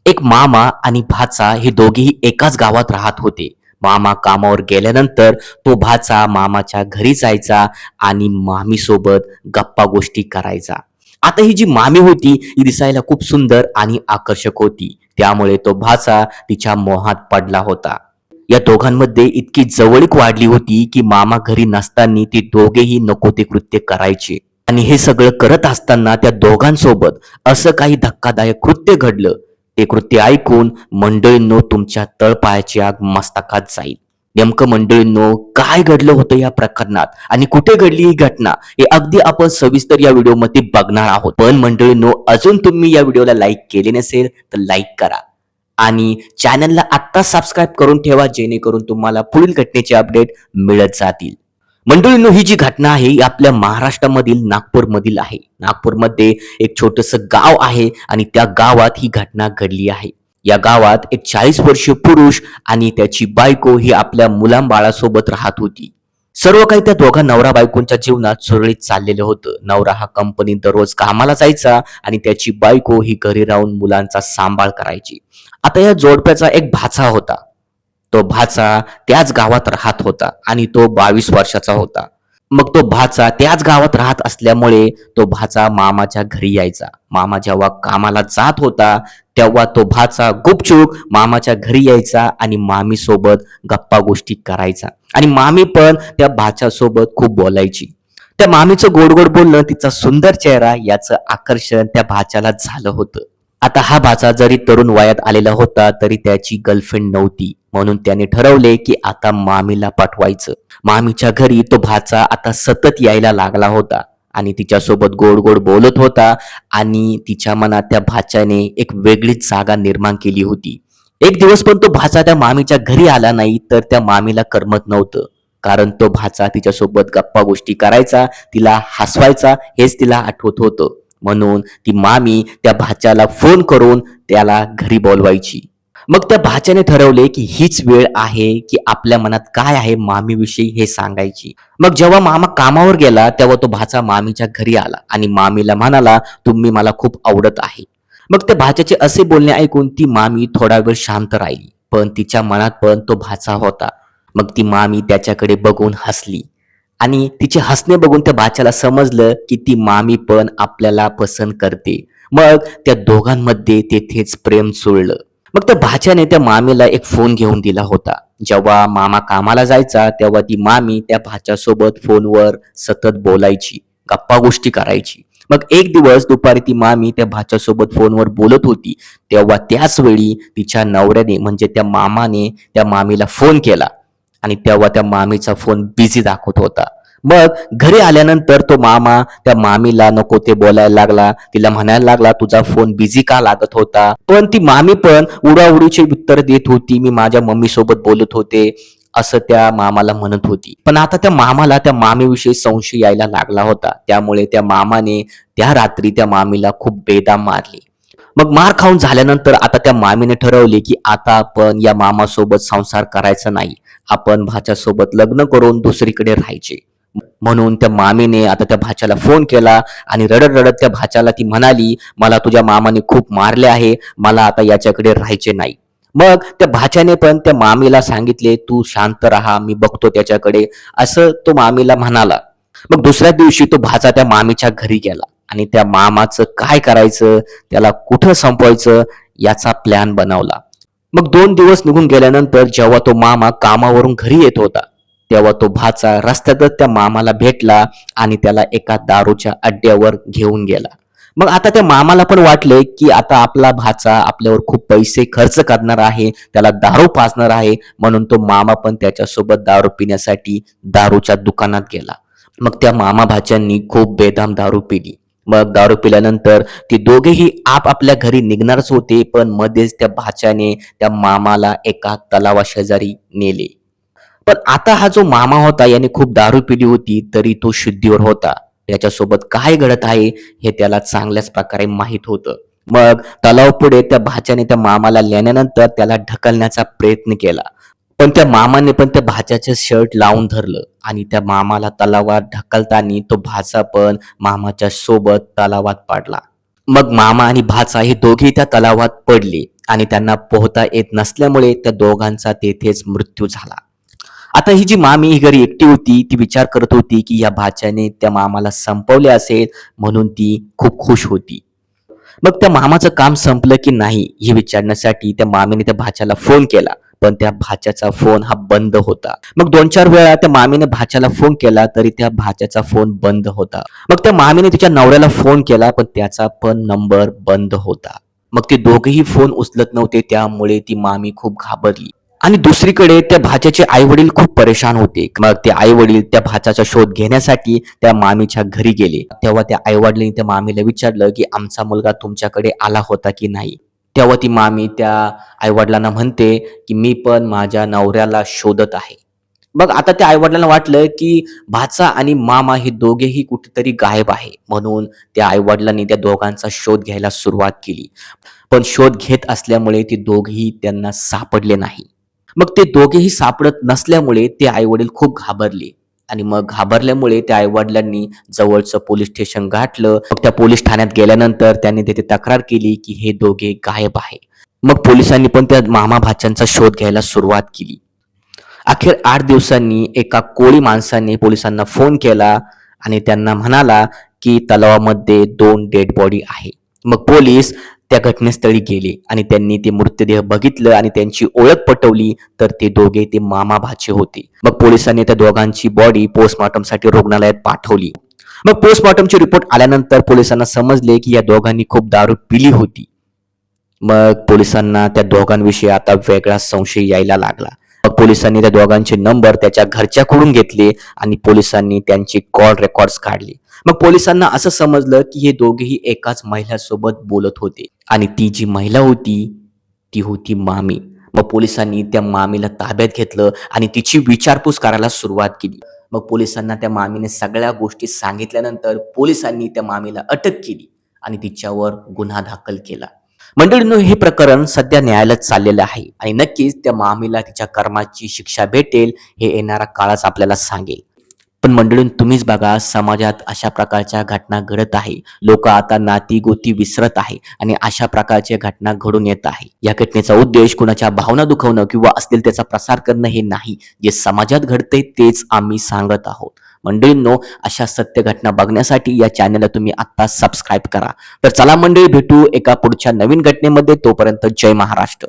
एक मामा आणि भाचा हे दोघेही एकाच गावात राहत होते. मामा कामावर गेल्यानंतर तो भाचा मामाच्या घरी जायचा आणि मामी सोबत गप्पा गोष्टी करायचा. आता ही जी मामी होती ही दिसायला खूप सुंदर आणि आकर्षक होती. त्यामुळे तो भाचा तिच्या मोहात पडला होता. या दोघांमध्ये इतकी जवळीक वाढली होती की मामा घरी नसताना ते दोघेही नको ते कृत्य करायचे. आणि हे सगळं करत असताना त्या दोघांसोबत असं काही धक्कादायक कृत्य घडलं. ते कृत्य ऐकून मंडळींनो तुमच्या तळपायाची आग मस्तकात जाईल. नेमकं मंडळींनो काय घडलं होतं या प्रकरणात आणि कुठे घडली ही घटना हे अगदी आपण सविस्तर या व्हिडिओमध्ये बघणार आहोत. पण मंडळींनो अजून तुम्ही या व्हिडिओला लाईक केले नसेल तर लाईक करा आणि चॅनलला आत्ता सबस्क्राईब करून ठेवा जेणेकरून तुम्हाला पुढील घटनेचे अपडेट मिळत जातील. मंडळींनो ही जी घटना आहे ही आपल्या महाराष्ट्रामधील नागपूरमधील आहे. नागपूरमध्ये एक छोटंसं गाव आहे आणि त्या गावात ही घटना घडली आहे. या गावात एक 40 वर्षीय पुरुष आणि त्याची बायको ही आपल्या मुलांबाळासोबत राहत होती. सर्व काही त्या दोघा नवरा बायकोंच्या जीवनात सुरळीत चाललेलं होतं. नवरा हा कंपनीत दररोज कामाला जायचा आणि त्याची बायको ही घरी राहून मुलांचा सांभाळ करायची. आता या जोडप्याचा एक भाचा होता. तो भाचा त्याच गावात राहत होता आणि तो 22 वर्षाचा होता. मग तो भाचा त्याच गावात राहत असल्यामुळे तो भाचा मामाच्या घरी यायचा. मामा जेव्हा कामाला जात होता तेव्हा तो भाचा गुपचूप मामाच्या घरी यायचा आणि मामी सोबत गप्पा गोष्टी करायचा आणि मामी पण त्या भाच्यासोबत खूप बोलायची. त्या मामीचं गोड गोड बोलणं, तिचा सुंदर चेहरा याचं आकर्षण त्या भाच्याला झालं होतं. आता हा भाचा जरी तरुण वयात आलेला होता तरी त्याची गर्लफ्रेंड नव्हती. म्हणून त्याने ठरवले की आता मामीला पाठवायचं. मामीच्या घरी तो भाचा आता सतत यायला लागला होता आणि तिच्यासोबत गोड गोड बोलत होता आणि तिच्या मनात त्या भाच्याने एक वेगळीच जागा निर्माण केली होती. एक दिवस पण तो भाचा त्या मामीच्या घरी आला नाही तर त्या मामीला करमत नव्हतं. कारण तो भाचा तिच्यासोबत गप्पा गोष्टी करायचा, तिला हसवायचा हेच तिला आठवत होतं. म्हणून ती मामी त्या भाच्याला फोन करून त्याला घरी बोलवायची. मग त्या भाच्याने ठरवले की हीच वेळ आहे की आपल्या मनात काय आहे मामीविषयी हे सांगायची. मग जेव्हा मामा कामावर गेला तेव्हा तो भाचा मामीच्या घरी आला आणि मामीला म्हणाला, तुम्ही मला खूप आवडत आहे. मग त्या भाच्याचे असे बोलणे ऐकून ती मामी थोडा वेळ शांत राहिली. पण तिच्या मनात पण तो भाचा होता. मग ती मामी त्याच्याकडे बघून हसली आणि तिचे हसणे बघून त्या भाच्याला समजलं की ती मामी पण आपल्याला पसंत करते. मग त्या दोघांमध्ये तेथेच प्रेम जुळलं. मग त्या भाच्याने त्या मामीला एक फोन घेऊन दिला होता. जेव्हा मामा कामाला जायचा तेव्हा ती मामी त्या भाच्यासोबत फोनवर सतत बोलायची, गप्पा गोष्टी करायची. मग एक दिवस दुपारी ती मामी त्या भाच्यासोबत फोनवर बोलत होती तेव्हा त्याच वेळी तिच्या नवऱ्याने म्हणजे त्या मामाने त्या मामीला फोन केला आणि तेव्हा त्या मामीचा फोन बिझी दाखवत होता. मग घरी आल्यानंतर तो मामा त्या मामीला नको ते बोलायला लागला. तिला म्हणायला लागला, तुझा फोन बिझी का लागत होता? पण ती मामी पण उडाउडीचे उत्तर देत होती. मी माझ्या मम्मी सोबत बोलत होते असं त्या मामाला म्हणत होती. पण आता त्या मामाला त्या मामीविषयी संशय यायला लागला होता. त्यामुळे त्या मामाने त्या रात्री त्या मामीला खूप बेदाम मारली. मग मार खाऊन झाल्यानंतर आता त्या मामीने ठरवले की आता आपण या मामासोबत संसार करायचा नाही, आपण भाच्यासोबत लग्न करून दुसरीकडे राहायचे. म्हणून त्या मामीने आता त्या भाच्याला फोन केला आणि रडत रडत त्या भाच्याला ती म्हणाली, मला तुझ्या मामाने खूप मारले आहे, मला आता याच्याकडे राहायचे नाही. मग त्या भाच्याने पण त्या मामीला सांगितले, तू शांत राहा, मी बघतो त्याच्याकडे, असं तो मामीला म्हणाला. मग दुसऱ्या दिवशी तो भाचा त्या मामीच्या घरी गेला आणि त्या मामाचं काय करायचं, त्याला कुठं संपवायचं याचा प्लॅन बनवला. मग 2 दिवस निघून गेल्यानंतर जेव्हा तो मामा कामावरून घरी येत होता तेव्हा तो भाचा रस्त्यातच त्या मामाला भेटला आणि त्याला एका दारूच्या अड्ड्यावर घेऊन गेला. मग आता त्या मामाला पण वाटले की आता आपला भाचा आपल्यावर खूप पैसे खर्च करणार आहे, त्याला दारू पाजणार आहे. म्हणून तो मामा पण त्याच्यासोबत दारू पिण्यासाठी दारूच्या दुकानात गेला. मग त्या मामा भाच्यांनी खूप बेदाम दारू पिली. मग दारू पिल्यानंतर ते दोघेही आपापल्या घरी निघणारच होते. पण मध्येच त्या भाच्याने त्या मामाला एका तलावाशेजारी नेले. पण आता हा जो मामा होता याने खूप दारू पिली होती तरी तो शुद्धीवर होता. त्याच्यासोबत काय घडत आहे हे त्याला चांगल्याच प्रकारे माहित होतं. मग तलाव पुढे त्या भाच्याने त्या मामाला नेल्यानंतर त्याला ढकलण्याचा प्रयत्न केला. पण त्या मामाने पण त्या भाच्याचं शर्ट लावून धरलं आणि त्या मामाला तलावात ढकलताना तो भाचा पण मामाच्या सोबत तलावात पडला. मग मामा आणि भाचा हे दोघे त्या तलावात पडले आणि त्यांना पोहता येत नसल्यामुळे त्या दोघांचा तेथेच मृत्यू झाला. आता ही जी मामी ही घरी एकटी होती, ती विचार करत होती की या भाच्याने त्या मामाला संपवले असेल, म्हणून ती खूप खुश होती. मग त्या मामाचं काम संपलं की नाही हे विचारण्यासाठी त्या मामीने त्या भाच्याला फोन केला, पण त्या भाच्याचा फोन हा बंद होता. मग 2-4 वेळा त्या मामीने भाच्याला फोन केला तरी त्या भाच्याचा फोन बंद होता. मग त्या मामीने तिच्या नवऱ्याला फोन केला, पण त्याचा पण नंबर बंद होता. मग ते दोघेही फोन उचलत नव्हते, त्यामुळे ती मामी खूप घाबरली. आणि दुसरीकडे त्या भाच्याचे आई वडील खूप परेशान होते. मग ते आई वडील त्या भाच्याचा शोध घेण्यासाठी त्या मामीच्या घरी गेले. तेव्हा त्या आई वडिलांनी त्या मामीला विचारलं की आमचा मुलगा तुमच्याकडे आला होता की नाही. तेव्हा ती मामी त्या आई वडिलांना म्हणते की मी पण माझ्या नवऱ्याला शोधत आहे. मग आता त्या आई वडिलांना वाटलं की भाचा आणि मामा हे दोघेही कुठेतरी गायब आहे, म्हणून त्या आई वडिलांनी त्या दोघांचा शोध घ्यायला सुरुवात केली. पण शोध घेत असल्यामुळे ते दोघेही त्यांना सापडले नाही. मग ते दोघेही सापडत नसल्यामुळे ते आई-वडील खूप घाबरले आणि मग घाबरल्यामुळे त्या आई-वडिलांनी जवळचं पोलीस स्टेशन गाठलं. मग त्या पोलीस ठाण्यात गेल्यानंतर त्यांनी तिथे तक्रार केली की हे दोघे गायब आहे. मग पोलिसांनी पण त्या मामा-भाच्यांचा शोध घ्यायला सुरुवात केली. अखेर 8 दिवसांनी एका कोळी माणसाने पोलिसांना फोन केला आणि त्यांना म्हणाला की तलावामध्ये 2 डेड बॉडी आहे. मग पोलीस त्या घटनास्थळी गेले आणि त्यांनी ते मृतदेह बघितलं आणि त्यांची ओळख पटवली, तर ते दोघे ते मामा भाचे होते. मग पोलिसांनी त्या दोघांची बॉडी पोस्टमॉर्टमसाठी रुग्णालयात पाठवली. मग पोस्टमॉर्टमचे रिपोर्ट आल्यानंतर पोलिसांना समजले की या दोघांनी खूप दारू पिली होती. मग पोलिसांना त्या दोघांविषयी आता वेगळा संशय यायला लागला. मग पोलिसांनी त्या दोघांचे नंबर त्याच्या घरच्याकडून घेतले आणि पोलिसांनी त्यांची कॉल रेकॉर्ड्स काढले. मग पोलिसांना असं समजलं की हे दोघेही एकाच महिलेसोबत बोलत होते आणि ती जी महिला होती ती होती मामी. मग पोलिसांनी त्या मामीला ताब्यात घेतलं आणि तिची विचारपूस करायला सुरुवात केली. मग पोलिसांना त्या मामीने सगळ्या गोष्टी सांगितल्यानंतर पोलिसांनी त्या मामीला अटक केली आणि तिच्यावर गुन्हा दाखल केला. मंडळींनो, हे प्रकरण सध्या न्यायालयात चाललेलं आहे आणि नक्कीच त्या मामीला तिच्या कर्माची शिक्षा भेटेल हे येणारा काळच आपल्याला सांगेल. पण मंडळींनो, तुम्हीच बघा, समाजात अशा प्रकारच्या घटना घडत आहे. लोक आता नाती गोती विसरत आहे आणि अशा प्रकारच्या घटना घडून येत आहे. या घटनेचा उद्देश कुणाच्या भावना दुखवणं किंवा अश्लीलतेचा प्रसार करणं हे नाही. जे समाजात घडतंय तेच आम्ही सांगत आहोत. मंडळींनो, अशा सत्य घटना बघण्यासाठी या चॅनलला तुम्ही आता सबस्क्राईब करा. तर चला मंडळी, भेटू एका पुढच्या नवीन घटनेमध्ये. तोपर्यंत जय महाराष्ट्र.